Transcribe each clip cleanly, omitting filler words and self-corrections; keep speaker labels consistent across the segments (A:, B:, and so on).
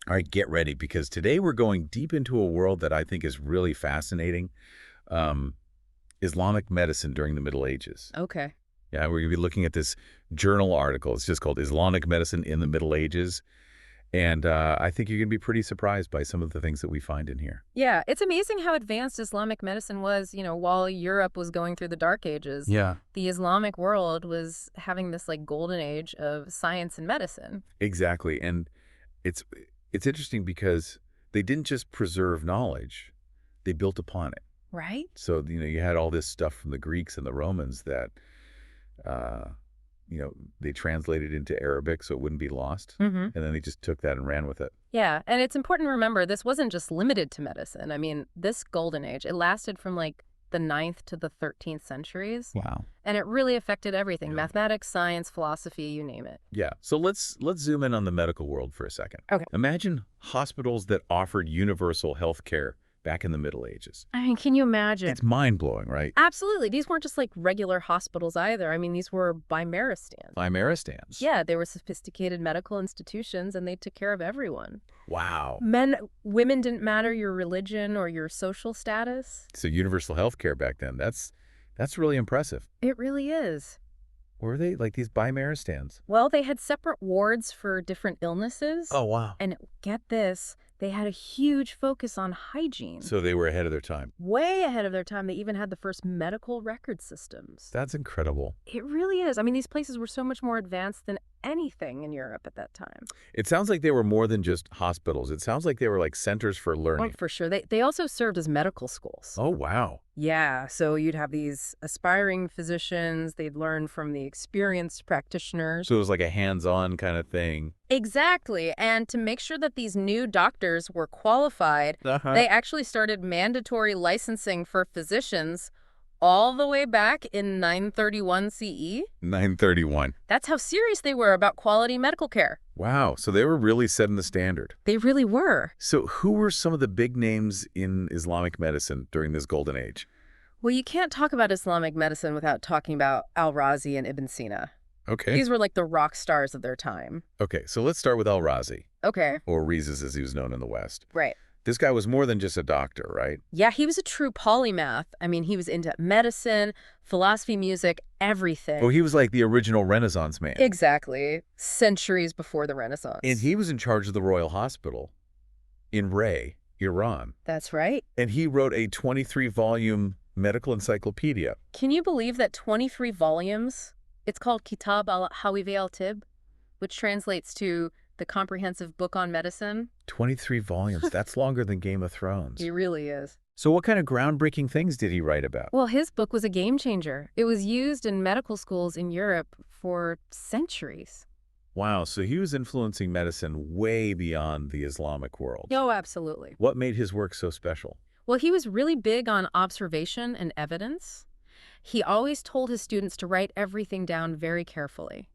A: All right, get ready, because today we're going deep into a world that I think is really fascinating. Um, Islamic medicine during the Middle Ages.
B: Okay.
A: Yeah, we're going to be looking at this journal article. It's just called Islamic Medicine in the Middle Ages. And I think you're going to be pretty surprised by some of the things that we find in here.
B: Yeah, it's amazing how advanced Islamic medicine was, while Europe was going through the Dark Ages.
A: Yeah,
B: The Islamic world was having this like golden age of science and medicine.
A: exactly. And it's it's interesting because they didn't just preserve knowledge, they built upon it.
B: Right?
A: So, you had all this stuff from the Greeks and the Romans that, uh, they translated into Arabic so it wouldn't be lost.
B: Mm-hmm.
A: And then they just took that and ran with it.
B: Yeah, and it's important to remember this wasn't just limited to medicine. I mean, this golden age, it lasted from like the 9th to the 13th centuries,
A: Wow.
B: and it really affected everything,
A: Yeah.
B: mathematics, science, philosophy, you name it.
A: Yeah. So let's zoom in on the medical world for a second.
B: Okay.
A: Imagine hospitals that offered universal health care back in the Middle Ages.
B: I mean, can you imagine?
A: It's mind-blowing, right?
B: Absolutely. These weren't just like regular hospitals either. I mean, these were bimaristans.
A: Chimeristans.
B: Yeah, they were sophisticated medical institutions and they took care of everyone.
A: Wow.
B: Women didn't matter your religion or your social status.
A: So universal health care back then, that's really impressive.
B: It really is.
A: Were they like these Chimeristans?
B: Well, they had separate wards for different illnesses.
A: Oh, wow.
B: And get this, they had a huge focus on hygiene.
A: So they were ahead of their time.
B: Way ahead of their time. They even had the first medical record systems.
A: That's incredible.
B: It really is. I mean, these places were so much more advanced than anything in Europe at that time.
A: It sounds like they were more than just hospitals. It sounds like they were like centers for
B: Oh,
A: learning.
B: for sure. They also served as medical schools.
A: Oh, wow.
B: Yeah, so you'd have these aspiring physicians. They'd learn from the experienced practitioners.
A: So it was like a hands-on kind of thing.
B: Exactly. And to make sure that these new doctors were qualified, they actually started mandatory licensing for physicians all the way back in 931 CE.
A: 931.
B: That's how serious they were about quality medical care.
A: Wow. So they were really setting the standard.
B: They really were.
A: So who were some of the big names in Islamic medicine during this golden age?
B: Well, you can't talk about Islamic medicine without talking about Al-Razi and Ibn Sina.
A: Okay.
B: These were like the rock stars of their time.
A: Okay, so let's start with Al-Razi,
B: Okay,
A: or Rhazes as he was known in the West.
B: right.
A: This guy was more than just a doctor, right?
B: Yeah, he was a true polymath. I mean, he was into medicine, philosophy, music, everything.
A: Oh, he was like the original Renaissance man.
B: Exactly. Centuries before the Renaissance.
A: And he was in charge of the Royal Hospital in Ray, Iran.
B: That's right.
A: And he wrote a 23-volume medical encyclopedia.
B: Can you believe that 23 volumes? It's called Kitab al-Hawivi al-Tib, which translates to the comprehensive book on medicine.
A: 23 volumes. That's longer than Game of Thrones.
B: He really is.
A: So what kind of groundbreaking things did he write about?
B: Well, his book was a game changer. It was used in medical schools in Europe for centuries.
A: Wow, so he was influencing medicine way beyond the Islamic world.
B: Oh, absolutely.
A: What made his work so special?
B: Well, he was really big on observation and evidence. He always told his students to write everything down very carefully.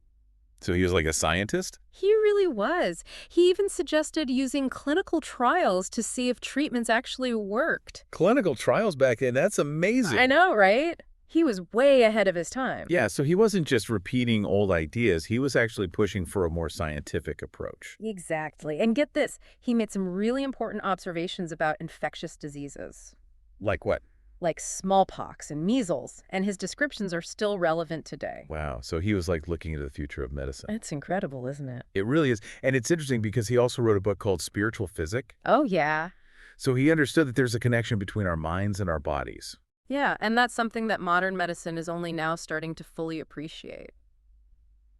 A: So he was like a scientist?
B: He really was. He even suggested using clinical trials to see if treatments actually worked.
A: Clinical trials back then, that's amazing.
B: I know, right? He was way ahead of his time.
A: Yeah, so he wasn't just repeating old ideas. He was actually pushing for a more scientific approach.
B: Exactly. And get this, he made some really important observations about infectious diseases,
A: Like what?
B: like smallpox and measles, and his descriptions are still relevant today.
A: Wow, so he was like looking into the future of medicine.
B: It's incredible, isn't it?
A: It really is. And it's interesting because he also wrote a book called Spiritual Physic.
B: Oh, yeah.
A: So he understood that there's a connection between our minds and our bodies.
B: Yeah, and that's something that modern medicine is only now starting to fully appreciate.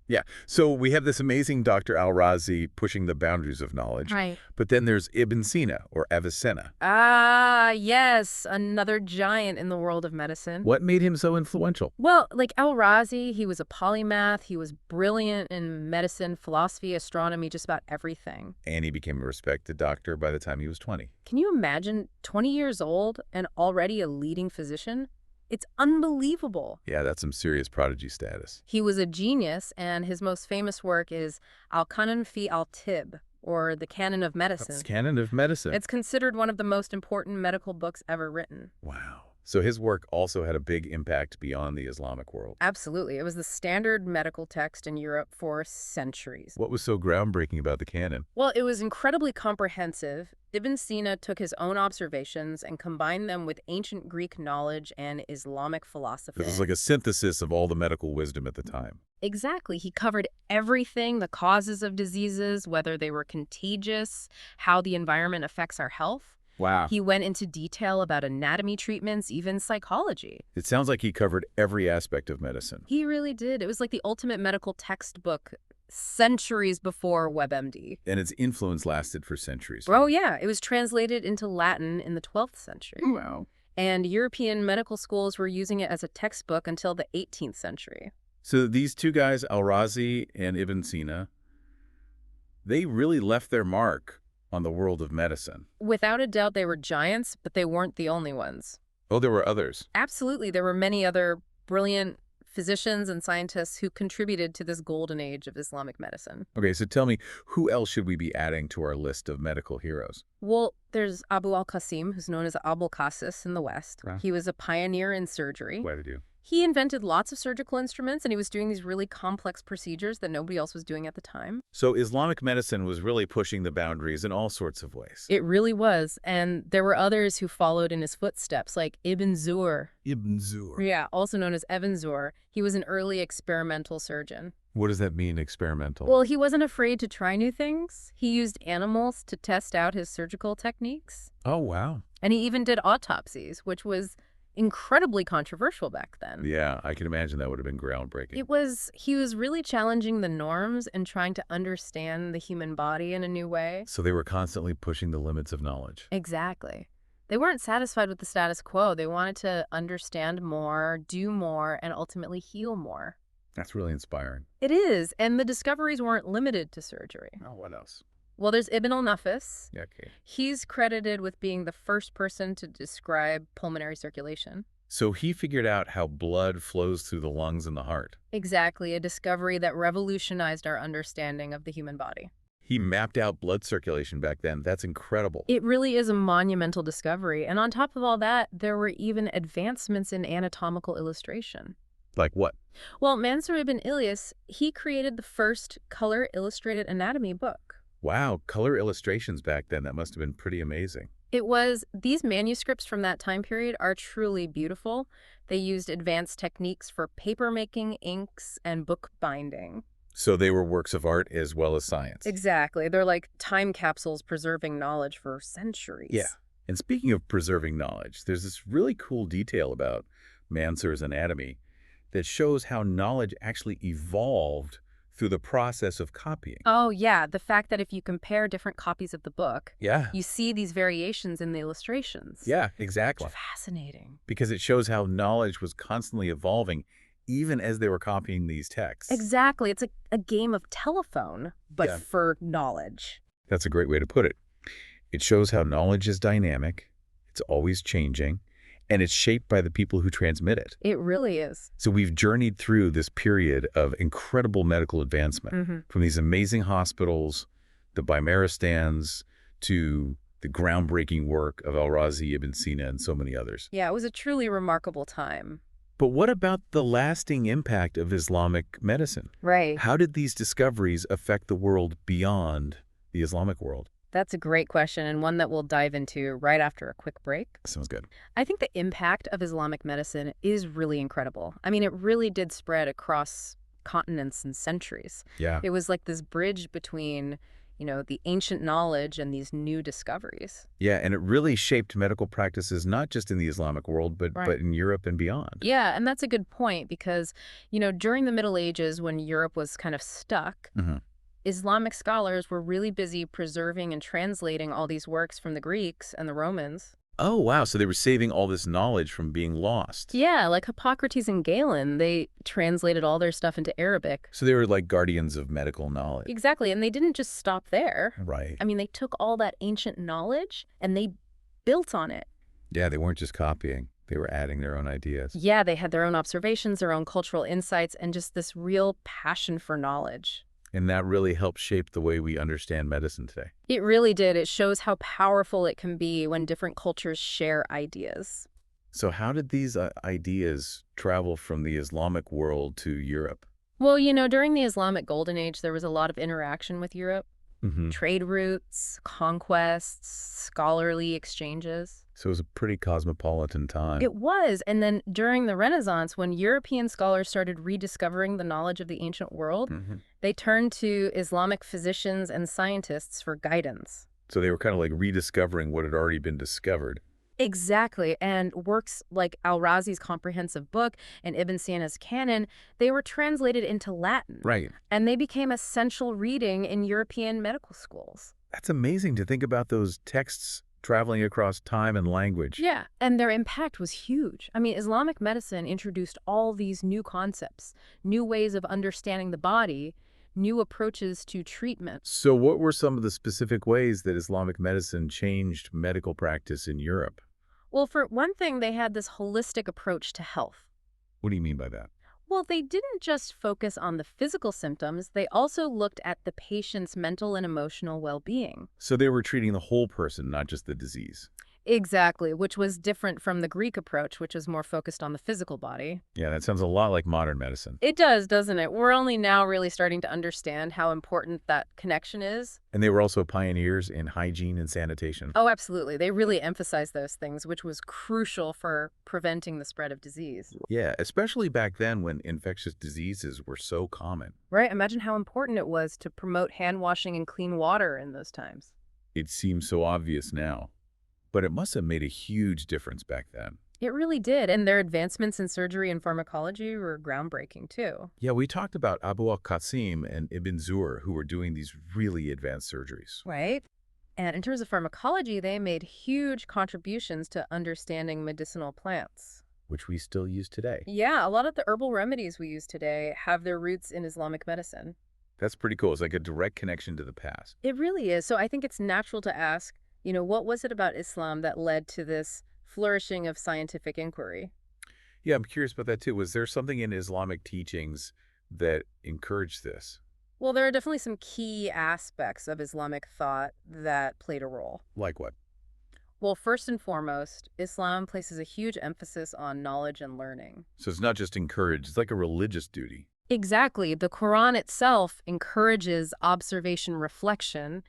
A: Yeah, so we have this amazing Dr. Al-Razi pushing the boundaries of knowledge.
B: Right.
A: But then there's Ibn Sina, or Avicenna.
B: Ah, yes, another giant in the world of medicine.
A: What made him so influential?
B: Well, like Al-Razi, he was a polymath. He was brilliant in medicine, philosophy, astronomy, just about everything.
A: And he became a respected doctor by the time he was 20.
B: Can you imagine 20 years old and already a leading physician? It's unbelievable.
A: Yeah, that's some serious prodigy status.
B: He was a genius, and his most famous work is Al-Qanon fi al-Tib, or the Canon of Medicine.
A: That's canon of medicine.
B: It's considered one of the most important medical books ever written.
A: Wow. So his work also had a big impact beyond the Islamic world.
B: Absolutely. It was the standard medical text in Europe for centuries.
A: What was so groundbreaking about the canon?
B: Well, it was incredibly comprehensive. Ibn Sina took his own observations and combined them with ancient Greek knowledge and Islamic philosophy.
A: This was like a synthesis of all the medical wisdom at the time.
B: Exactly. He covered everything, the causes of diseases, whether they were contagious, how the environment affects our health.
A: Wow.
B: He went into detail about anatomy treatments, even psychology.
A: It sounds like he covered every aspect of medicine.
B: He really did. It was like the ultimate medical textbook centuries before WebMD.
A: And its influence lasted for centuries.
B: Oh, yeah. It was translated into Latin in the 12th century.
A: Wow.
B: And European medical schools were using it as a textbook until the 18th century.
A: So these two guys, Al-Razi and Ibn Sina, they really left their mark on the world of medicine.
B: Without a doubt, they were giants, but they weren't the only ones.
A: Oh, there were others.
B: Absolutely. There were many other brilliant physicians and scientists who contributed to this golden age of Islamic medicine.
A: Okay, so tell me, who else should we be adding to our list of medical heroes?
B: Well, there's Abu al-Qasim, who's known as Abul Qasis in the West.
A: Wow.
B: He was a pioneer in surgery.
A: What did you?
B: He invented lots of surgical instruments, and he was doing these really complex procedures that nobody else was doing at the time.
A: So Islamic medicine was really pushing the boundaries in all sorts of ways.
B: It really was, and there were others who followed in his footsteps, like Ibn Zur.
A: Ibn Zur.
B: Yeah, also known as Ibn Zur. He was an early experimental surgeon.
A: What does that mean, experimental?
B: Well, he wasn't afraid to try new things. He used animals to test out his surgical techniques.
A: Oh, wow.
B: And he even did autopsies, which was incredibly controversial back then.
A: Yeah, I can imagine that would have been groundbreaking.
B: He was really challenging the norms and trying to understand the human body in a new way.
A: So they were constantly pushing the limits of knowledge.
B: Exactly. They weren't satisfied with the status quo. They wanted to understand more, do more, and ultimately heal more.
A: That's really inspiring.
B: It is, and the discoveries weren't limited to surgery.
A: Oh, what else?
B: Well, there's Ibn al-Nafis.
A: Yeah, okay.
B: He's credited with being the first person to describe pulmonary circulation.
A: So he figured out how blood flows through the lungs and the heart.
B: Exactly, a discovery that revolutionized our understanding of the human body.
A: He mapped out blood circulation back then. That's incredible.
B: It really is a monumental discovery. And on top of all that, there were even advancements in anatomical illustration.
A: Like what?
B: Well, Mansur ibn Ilyas, he created the first color-illustrated anatomy book.
A: Wow, color illustrations back then. That must have been pretty amazing.
B: These manuscripts from that time period are truly beautiful. They used advanced techniques for paper-making, inks, and book binding.
A: So they were works of art as well as science.
B: Exactly. They're like time capsules preserving knowledge for centuries.
A: Yeah. And speaking of preserving knowledge, there's this really cool detail about Mansur's anatomy that shows how knowledge actually evolved through the process of copying.
B: Oh, yeah. The fact that if you compare different copies of the book,
A: Yeah.
B: you see these variations in the illustrations.
A: Yeah, exactly.
B: Fascinating.
A: Because it shows how knowledge was constantly evolving even as they were copying these texts.
B: Exactly. It's a game of telephone, but
A: Yeah.
B: for knowledge.
A: That's a great way to put it. It shows how knowledge is dynamic, it's always changing, and it's shaped by the people who transmit it.
B: It really is.
A: So we've journeyed through this period of incredible medical advancement, from these amazing hospitals, the Bimaristans, to the groundbreaking work of Al-Razi, Ibn Sina, and so many others.
B: Yeah, it was a truly remarkable time.
A: But what about the lasting impact of Islamic medicine?
B: Right.
A: How did these discoveries affect the world beyond the Islamic world?
B: That's a great question, and one that we'll dive into right after a quick break.
A: Sounds good.
B: I think the impact of Islamic medicine is really incredible. I mean, it really did spread across continents and centuries.
A: Yeah.
B: It was like this bridge between, the ancient knowledge and these new discoveries.
A: Yeah, and it really shaped medical practices not just in the Islamic world, but
B: Right.
A: but in Europe and beyond.
B: Yeah, and that's a good point because, during the Middle Ages when Europe was kind of stuck, Islamic scholars were really busy preserving and translating all these works from the Greeks and the Romans.
A: Oh, wow. So they were saving all this knowledge from being lost.
B: Yeah, like Hippocrates and Galen, they translated all their stuff into Arabic.
A: So they were like guardians of medical knowledge.
B: Exactly, and they didn't just stop there.
A: Right.
B: I mean, they took all that ancient knowledge and they built on it.
A: Yeah, they weren't just copying. They were adding their own ideas.
B: Yeah, they had their own observations, their own cultural insights, and just this real passion for knowledge.
A: And that really helped shape the way we understand medicine today.
B: It really did. It shows how powerful it can be when different cultures share ideas.
A: So how did these ideas travel from the Islamic world to Europe?
B: Well, during the Islamic Golden Age, there was a lot of interaction with Europe.
A: Hmm.
B: Trade routes, conquests, scholarly exchanges.
A: So it was a pretty cosmopolitan time.
B: It was. And then during the Renaissance, when European scholars started rediscovering the knowledge of the ancient world,
A: Hmm.
B: they turned to Islamic physicians and scientists for guidance.
A: So they were kind of like rediscovering what had already been discovered.
B: Exactly. And works like Al-Razi's comprehensive book and Ibn Sina's canon, they were translated into Latin.
A: Right.
B: And they became essential reading in European medical schools.
A: That's amazing to think about those texts traveling across time and language.
B: Yeah, and their impact was huge. I mean, Islamic medicine introduced all these new concepts, new ways of understanding the body, new approaches to treatment.
A: So what were some of the specific ways that Islamic medicine changed medical practice in Europe?
B: Well, for one thing, they had this holistic approach to health.
A: What do you mean by that?
B: Well, they didn't just focus on the physical symptoms, they also looked at the patient's mental and emotional well-being.
A: So they were treating the whole person, not just the disease.
B: Exactly, which was different from the Greek approach, which was more focused on the physical body.
A: Yeah, that sounds a lot like modern medicine.
B: It does, doesn't it? We're only now really starting to understand how important that connection is.
A: And they were also pioneers in hygiene and sanitation.
B: Oh, absolutely. They really emphasized those things, which was crucial for preventing the spread of disease.
A: Yeah, especially back then when infectious diseases were so common.
B: Right? Imagine how important it was to promote hand washing and clean water in those times.
A: It seems so obvious now, but it must have made a huge difference back then.
B: It really did, and their advancements in surgery and pharmacology were groundbreaking, too.
A: Yeah, we talked about Abu al-Qasim and Ibn Zur, who were doing these really advanced surgeries.
B: Right? And in terms of pharmacology, they made huge contributions to understanding medicinal plants.
A: Which we still use today.
B: Yeah, a lot of the herbal remedies we use today have their roots in Islamic medicine.
A: That's pretty cool. It's like a direct connection to the past.
B: It really is. So I think it's natural to ask, what was it about Islam that led to this flourishing of scientific inquiry?
A: Yeah, I'm curious about that too. Was there something in Islamic teachings that encouraged this?
B: Well, there are definitely some key aspects of Islamic thought that played a role.
A: Like what?
B: Well, first and foremost, Islam places a huge emphasis on knowledge and learning.
A: So it's not just encouraged, it's like a religious duty.
B: Exactly. The Quran itself encourages observation reflection,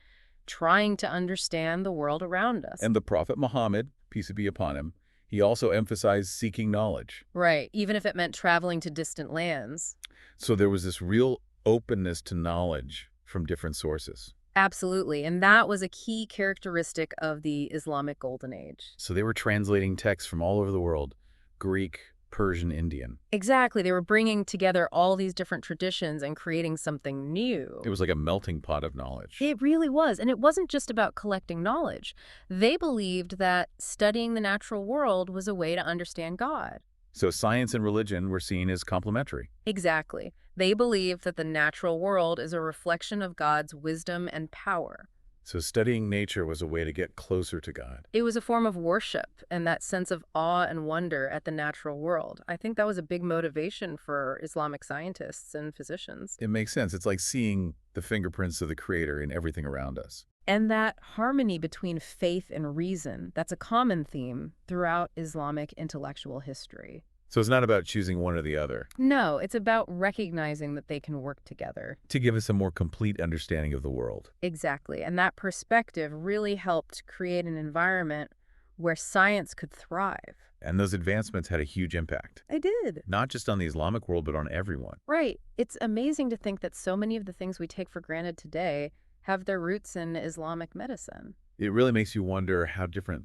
B: trying to understand the world around us.
A: And the Prophet Muhammad, peace be upon him, he also emphasized seeking knowledge.
B: Right, even if it meant traveling to distant lands.
A: So there was this real openness to knowledge from different sources.
B: Absolutely, and that was a key characteristic of the Islamic Golden Age.
A: So they were translating texts from all over the world, Greek, Persian, Indian.
B: Exactly, they were bringing together all these different traditions and creating something new.
A: It was like a melting pot of knowledge.
B: It really was, and it wasn't just about collecting knowledge. They believed that studying the natural world was a way to understand God.
A: So science and religion were seen as complementary.
B: Exactly. They believed that the natural world is a reflection of God's wisdom and power.
A: So studying nature was a way to get closer to God.
B: It was a form of worship and that sense of awe and wonder at the natural world. I think that was a big motivation for Islamic scientists and physicians.
A: It makes sense. It's like seeing the fingerprints of the Creator in everything around us.
B: And that harmony between faith and reason, that's a common theme throughout Islamic intellectual history.
A: So it's not about choosing one or the other.
B: No, it's about recognizing that they can work together.
A: To give us a more complete understanding of the world.
B: Exactly. And that perspective really helped create an environment where science could thrive.
A: And those advancements had a huge impact.
B: They did.
A: Not just on the Islamic world, but on everyone.
B: Right. It's amazing to think that so many of the things we take for granted today have their roots in Islamic medicine.
A: It really makes you wonder how different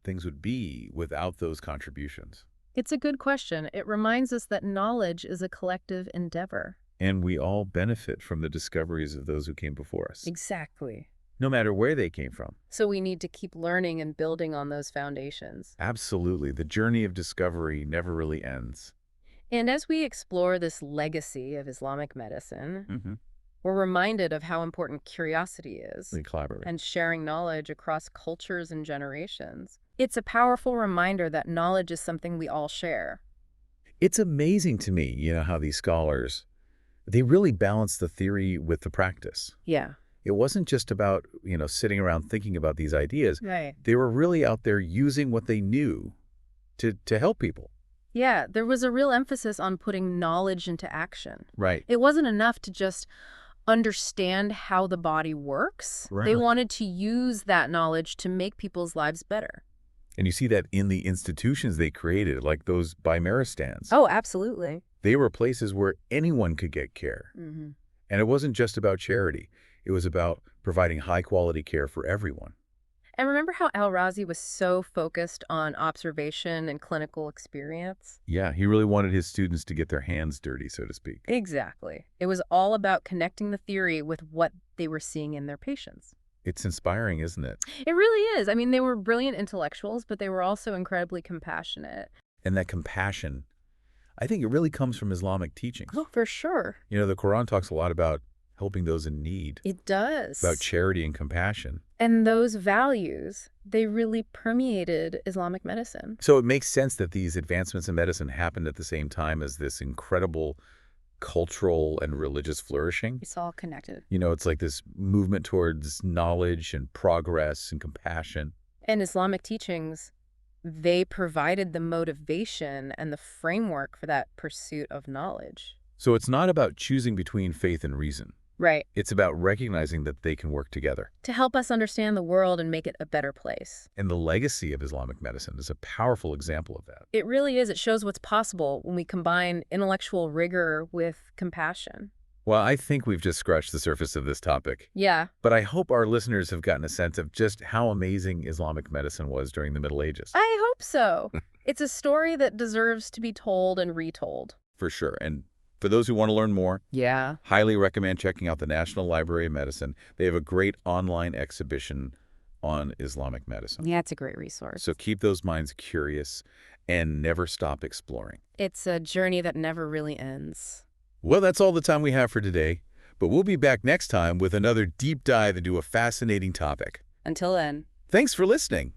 A: things would be without those contributions.
B: It's a good question. It reminds us that knowledge is a collective endeavor.
A: And we all benefit from the discoveries of those who came before us.
B: Exactly.
A: No matter where they came from.
B: So we need to keep learning and building on those foundations.
A: Absolutely. The journey of discovery never really ends.
B: And as we explore this legacy of Islamic medicine, we're reminded of how important curiosity is and sharing knowledge across cultures and generations. It's a powerful reminder that knowledge is something we all share.
A: It's amazing to me, how these scholars, they really balance the theory with the practice.
B: Yeah.
A: It wasn't just about, sitting around thinking about these ideas.
B: Right.
A: They were really out there using what they knew to help people.
B: Yeah, there was a real emphasis on putting knowledge into action.
A: Right.
B: It wasn't enough to just understand how the body works.
A: Right.
B: They wanted to use that knowledge to make people's lives better.
A: And you see that in the institutions they created, like those Bimaristans.
B: Oh, absolutely.
A: They were places where anyone could get care.
B: Mm-hmm.
A: And it wasn't just about charity. It was about providing high-quality care for everyone.
B: And remember how Al-Razi was so focused on observation and clinical experience?
A: Yeah, he really wanted his students to get their hands dirty, so to speak.
B: Exactly. It was all about connecting the theory with what they were seeing in their patients.
A: It's inspiring, isn't it?
B: It really is. I mean, they were brilliant intellectuals, but they were also incredibly compassionate.
A: And that compassion, I think it really comes from Islamic teachings.
B: Oh, for sure.
A: You know, the Quran talks a lot about helping those in need.
B: It does.
A: About charity and compassion.
B: And those values, they really permeated Islamic medicine.
A: So it makes sense that these advancements in medicine happened at the same time as this incredible cultural and religious flourishing.
B: It's all connected.
A: You know, it's like this movement towards knowledge and progress and compassion.
B: And Islamic teachings, they provided the motivation and the framework for that pursuit of knowledge.
A: So it's not about choosing between faith and reason.
B: Right.
A: It's about recognizing that they can work together.
B: To help us understand the world and make it a better place.
A: And the legacy of Islamic medicine is a powerful example of that.
B: It really is. It shows what's possible when we combine intellectual rigor with compassion.
A: Well, I think we've just scratched the surface of this topic.
B: Yeah.
A: But I hope our listeners have gotten a sense of just how amazing Islamic medicine was during the Middle Ages.
B: I hope so. It's a story that deserves to be told and retold.
A: For sure. And for those who want to learn more,
B: yeah,
A: highly recommend checking out the National Library of Medicine. They have a great online exhibition on Islamic medicine.
B: Yeah, it's a great resource.
A: So keep those minds curious and never stop exploring.
B: It's a journey that never really ends.
A: Well, that's all the time we have for today, but we'll be back next time with another deep dive into a fascinating topic.
B: Until then.
A: Thanks for listening.